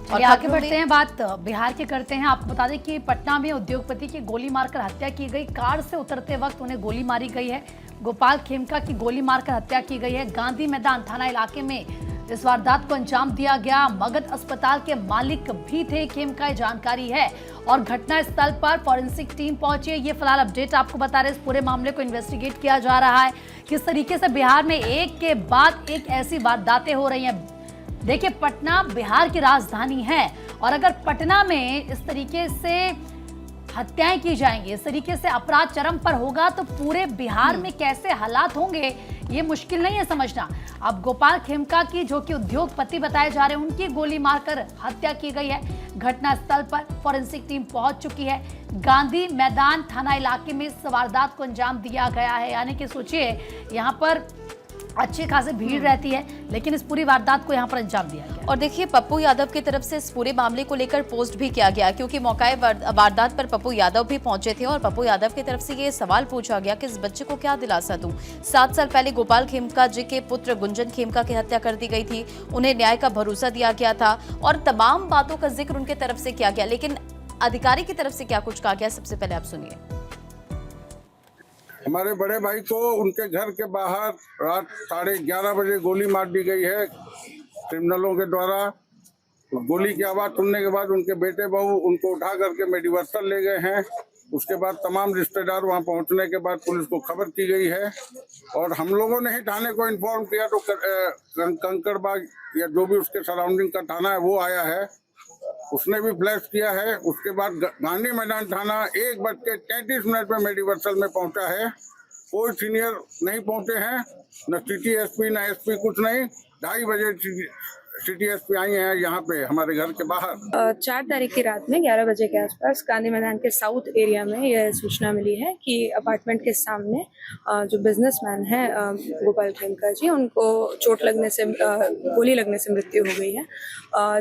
और आगे बढ़ते हैं, बात बिहार की करते हैं। आपको बता दें कि पटना में उद्योगपति की गोली मारकर हत्या की गई। कार से उतरते वक्त उन्हें गोली मारी गई है। गोपाल खेमका की गोली मारकर हत्या की गई है। गांधी मैदान थाना इलाके में इस वारदात को अंजाम दिया गया। मगध अस्पताल के मालिक भी थे खेमका, जानकारी है। और घटना स्थल पर फॉरेंसिक टीम पहुंची है। ये फिलहाल अपडेट आपको बता रहे हैं। इस पूरे मामले को इन्वेस्टिगेट किया जा रहा है। किस तरीके से बिहार में एक के बाद एक ऐसी वारदातें हो रही हैं। देखिए, पटना बिहार की राजधानी है और अगर पटना में इस तरीके से हत्याएं की जाएंगी, इस तरीके से अपराध चरम पर होगा, तो पूरे बिहार में कैसे हालात होंगे ये मुश्किल नहीं है समझना। अब गोपाल खेमका की, जो कि उद्योगपति बताए जा रहे हैं, उनकी गोली मारकर हत्या की गई है। घटना स्थल पर फॉरेंसिक टीम पहुंच चुकी है। गांधी मैदान थाना इलाके में इस वारदात को अंजाम दिया गया है। यानी कि सोचिए, यहाँ पर अच्छी खासी भीड़ रहती है, लेकिन इस पूरी वारदात को यहाँ पर अंजाम दिया गया। और देखिए, पप्पू यादव की तरफ से इस पूरे मामले को लेकर पोस्ट भी किया गया, क्योंकि मौके वारदात पर पप्पू यादव भी पहुंचे थे और पप्पू यादव की तरफ से ये सवाल पूछा गया कि इस बच्चे को क्या दिलासा दूं। 7 साल पहले गोपाल खेमका जी के पुत्र गुंजन खेमका की हत्या कर दी गई थी। उन्हें न्याय का भरोसा दिया गया था और तमाम बातों का जिक्र उनके तरफ से किया गया, लेकिन अधिकारी की तरफ से क्या कुछ कहा गया, सबसे पहले आप सुनिए। हमारे बड़े भाई को उनके घर के बाहर रात 11:30 बजे गोली मार दी गई है क्रिमिनलों के द्वारा। गोली की आवाज सुनने के बाद उनके बेटे बहू उनको उठा करके मेडिवर्सल ले गए हैं। उसके बाद तमाम रिश्तेदार वहां पहुंचने के बाद पुलिस को खबर की गई है और हम लोगों ने ही थाने को इन्फॉर्म किया तो कंकड़बाग या जो भी उसके सराउंडिंग का थाना है वो आया है, उसने भी फ्लैश किया है। उसके बाद गांधी मैदान थाना 1:33 में मेडिवर्सल में पहुंचा है। कोई सीनियर नहीं पहुंचे हैं, न सिटी एसपी न एसपी, कुछ नहीं। 2:30 बजे सिटी एसपी आई हैं यहाँ पे हमारे घर के बाहर। 4 तारीख की रात में 11 बजे के आसपास गांधी मैदान के साउथ एरिया में यह सूचना मिली है कि अपार्टमेंट के सामने जो बिजनेसमैन है गोपाल खेमका जी, उनको चोट लगने से, गोली लगने से मृत्यु हो गई है।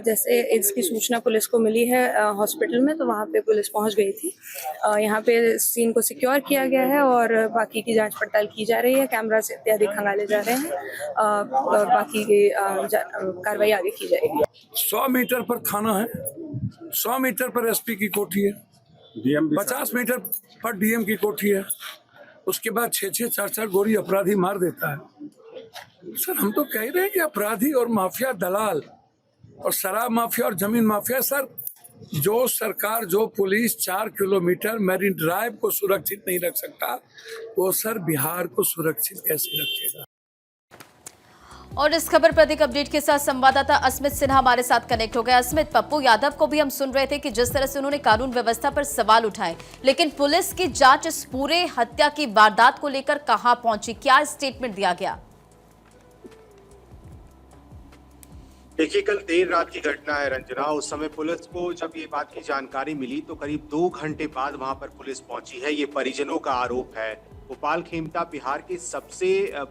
जैसे इसकी सूचना पुलिस को मिली है हॉस्पिटल में, तो वहाँ पे पुलिस पहुँच गई थी। यहाँ पे सीन को सिक्योर किया गया है और बाकी की जाँच पड़ताल की जा रही है। कैमरा से इत्यादि खंगाले जा रहे हैं और बाकी की कार्रवाई आगे की जाएगी। 100 मीटर पर थाना है, 100 मीटर पर एसपी की कोठी है, 50 मीटर पर डीएम की कोठी है। उसके बाद 6-6, 4-4 गोली अपराधी मार देता है। सर, हम तो कह रहे हैं कि अपराधी और माफिया, दलाल और शराब माफिया और जमीन माफिया, सर जो सरकार, जो पुलिस 4 किलोमीटर मैरीन ड्राइव को सुरक्षित नहीं रख सकता, वो सर बिहार को सुरक्षित कैसे रखेगा। और इस खबर पर अधिक अपडेट के साथ संवाददाता अस्मित सिन्हा हमारे साथ कनेक्ट हो गया। अस्मित, पप्पू यादव को भी हम सुन रहे थे कि जिस तरह से उन्होंने कानून व्यवस्था पर सवाल उठाए, लेकिन पुलिस की जांच इस पूरे हत्या की वारदात को लेकर कहां पहुंची, क्या स्टेटमेंट दिया गया? देखिए, कल देर रात की घटना है रंजना। उस समय पुलिस को जब ये बात की जानकारी मिली तो करीब 2 घंटे बाद वहां पर पुलिस पहुंची है। ये परिजनों का आरोप है। गोपाल खेमका बिहार के सबसे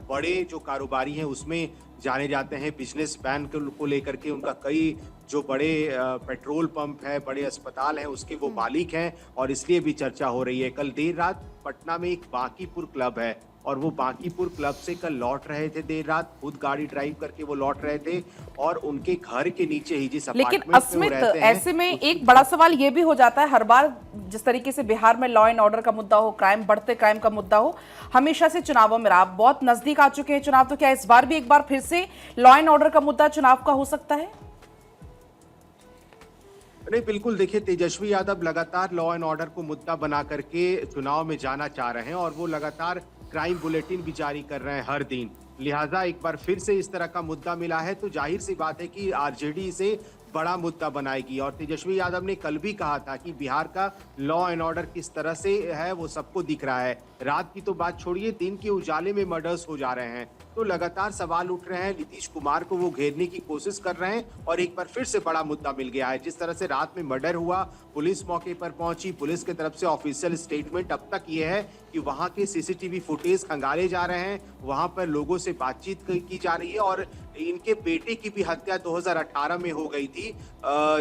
बड़े जो कारोबारी हैं उसमें जाने जाते हैं। बिजनेस मैन को लेकर के उनका कई जो बड़े पेट्रोल पंप है, बड़े अस्पताल हैं, उसके वो मालिक हैं और इसलिए भी चर्चा हो रही है। कल देर रात पटना में एक बांकीपुर क्लब है और वो बांकीपुर क्लब से कल लौट रहे थे देर रात, खुद गाड़ी ड्राइव करके वो लौट रहे थे और उनके घर के नीचे ही जिस लेकिन अस्मित, ऐसे में एक बड़ा सवाल ये भी हो जाता है, हर बार जिस तरीके से बिहार में लॉ एंड ऑर्डर का मुद्दा हो, बढ़ते क्राइम का मुद्दा हो, हमेशा से चुनावों में रहा। बहुत नजदीक आ चुके हैं चुनाव, तो क्या इस बार भी एक बार फिर से लॉ एंड ऑर्डर का मुद्दा चुनाव का हो सकता है? नहीं, बिल्कुल। देखिए, तेजस्वी यादव लगातार लॉ एंड ऑर्डर को मुद्दा बना करके चुनाव में जाना चाह रहे हैं और वो लगातार क्राइम बुलेटिन भी जारी कर रहे हैं हर दिन। लिहाजा एक बार फिर से इस तरह का मुद्दा मिला है तो जाहिर सी बात है कि आरजेडी इसे बड़ा मुद्दा बनाएगी। और तेजस्वी यादव ने कल भी कहा था कि बिहार का लॉ एंड ऑर्डर किस तरह से है वो सबको दिख रहा है। रात की तो बात छोड़िए, दिन के उजाले में मर्डर्स हो जा रहे हैं, तो लगातार सवाल उठ रहे हैं। नीतीश कुमार को वो घेरने की कोशिश कर रहे हैं और एक बार फिर से बड़ा मुद्दा मिल गया है। जिस तरह से रात में मर्डर हुआ, पुलिस मौके पर पहुंची, पुलिस की तरफ से ऑफिशियल स्टेटमेंट अब तक ये है कि वहां के सीसीटीवी फुटेज खंगाले जा रहे हैं, वहां पर लोगों से बातचीत की जा रही है और इनके बेटे की भी हत्या 2018 में हो गई थी,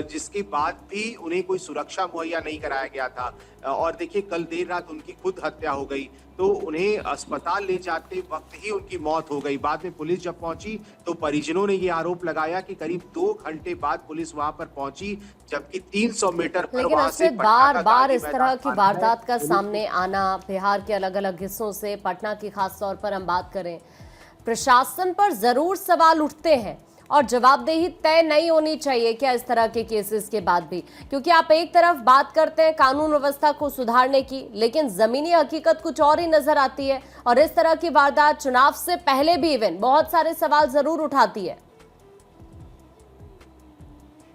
जिसके बाद भी उन्हें कोई सुरक्षा मुहैया नहीं कराया गया था। और देखिए, कल देर रात उनकी खुद हत्या हो गई। तो उन्हें अस्पताल ले जाते वक्त ही उनकी मौत हो गई। बाद में पुलिस जब पहुंची तो परिजनों ने ये आरोप लगाया कि करीब 2 घंटे बाद पुलिस वहां पर पहुंची, जबकि 300 मीटर पर लेकिन वहां उससे से पटना बार का बार गांधी इस तरह मैदान की आना है। वारदात का सामने आना, बिहार के अलग अलग हिस्सों से, पटना की खास तौर पर हम बात करें, प्रशासन पर जरूर सवाल उठते हैं और जवाबदेही तय नहीं होनी चाहिए क्या इस तरह के केसेस के बाद भी? क्योंकि आप एक तरफ बात करते हैं कानून व्यवस्था को सुधारने की, लेकिन जमीनी हकीकत कुछ और ही नजर आती है और इस तरह की वारदात चुनाव से पहले भी इवन बहुत सारे सवाल जरूर उठाती है।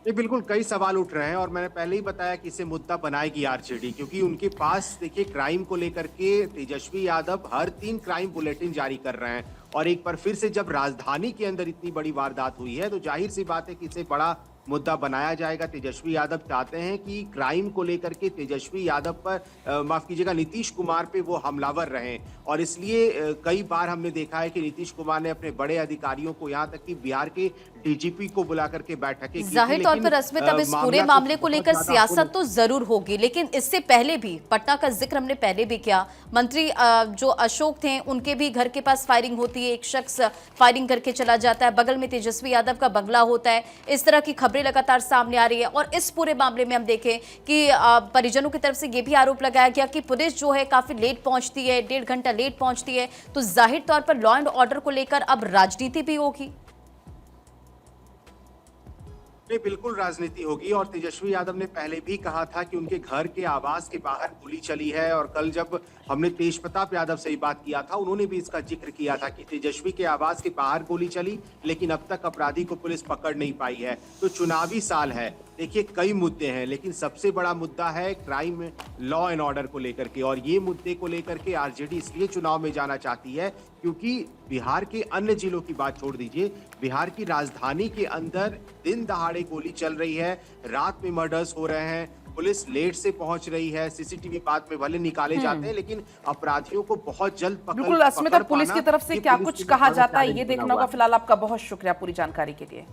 ये बिल्कुल कई सवाल उठ रहे हैं और मैंने पहले ही बताया कि इसे मुद्दा बनाएगी आरजेडी, क्योंकि उनके पास देखिए क्राइम को लेकर के तेजस्वी यादव हर 3 क्राइम बुलेटिन जारी कर रहे हैं और एक बार फिर से जब राजधानी के अंदर इतनी बड़ी वारदात हुई है तो जाहिर सी बात है कि इसे बड़ा मुद्दा बनाया जाएगा। तेजस्वी यादव चाहते हैं कि क्राइम को लेकर के तेजस्वी यादव पर माफ कीजिएगा नीतीश कुमार पे वो हमलावर रहे और इसलिए कई बार हमने देखा है कि नीतीश कुमार ने अपने बड़े अधिकारियों को यहाँ तक कि बिहार के डीजीपी को बुला करके बैठकें की। जाहिर तौर पर अस्मित अब इस पूरे मामले को लेकर सियासत तो जरूर होगी, लेकिन इससे पहले भी पटना का जिक्र हमने पहले भी किया, मंत्री जो अशोक थे उनके भी घर के पास फायरिंग होती है, एक शख्स फायरिंग करके चला जाता है, बगल में तेजस्वी यादव का बंगला होता है। इस तरह की खबरें लगातार सामने आ रही है और इस पूरे मामले में हम देखें कि परिजनों की तरफ से ये भी आरोप लगाया गया कि पुलिस जो है काफी लेट पहुंचती है, 1.5 घंटा लेट पहुंचती है, तो जाहिर तौर पर लॉ एंड ऑर्डर को लेकर अब राजनीति भी होगी। नहीं, बिल्कुल राजनीति होगी और तेजस्वी यादव ने पहले भी कहा था कि उनके घर के आवास के बाहर गोली चली है और कल जब हमने तेज प्रताप यादव से ही बात किया था उन्होंने भी इसका जिक्र किया था कि तेजस्वी के आवास के बाहर गोली चली, लेकिन अब तक अपराधी को पुलिस पकड़ नहीं पाई है। तो चुनावी साल है, देखिए कई मुद्दे हैं, लेकिन सबसे बड़ा मुद्दा है क्राइम लॉ एंड ऑर्डर को लेकर के और ये मुद्दे को लेकर के आरजेडी इसलिए चुनाव में जाना चाहती है क्योंकि बिहार के अन्य जिलों की बात छोड़ दीजिए, बिहार की राजधानी के अंदर दिन दहाड़े गोली चल रही है, रात में मर्डर्स हो रहे हैं, पुलिस लेट से पहुंच रही है, सीसीटीवी बाद में भले निकाले जाते हैं लेकिन अपराधियों को बहुत जल्द बिल्कुल अस्मिता, पुलिस की तरफ से क्या कुछ कहा जाता है ये देखना होगा। फिलहाल आपका बहुत शुक्रिया पूरी जानकारी के लिए।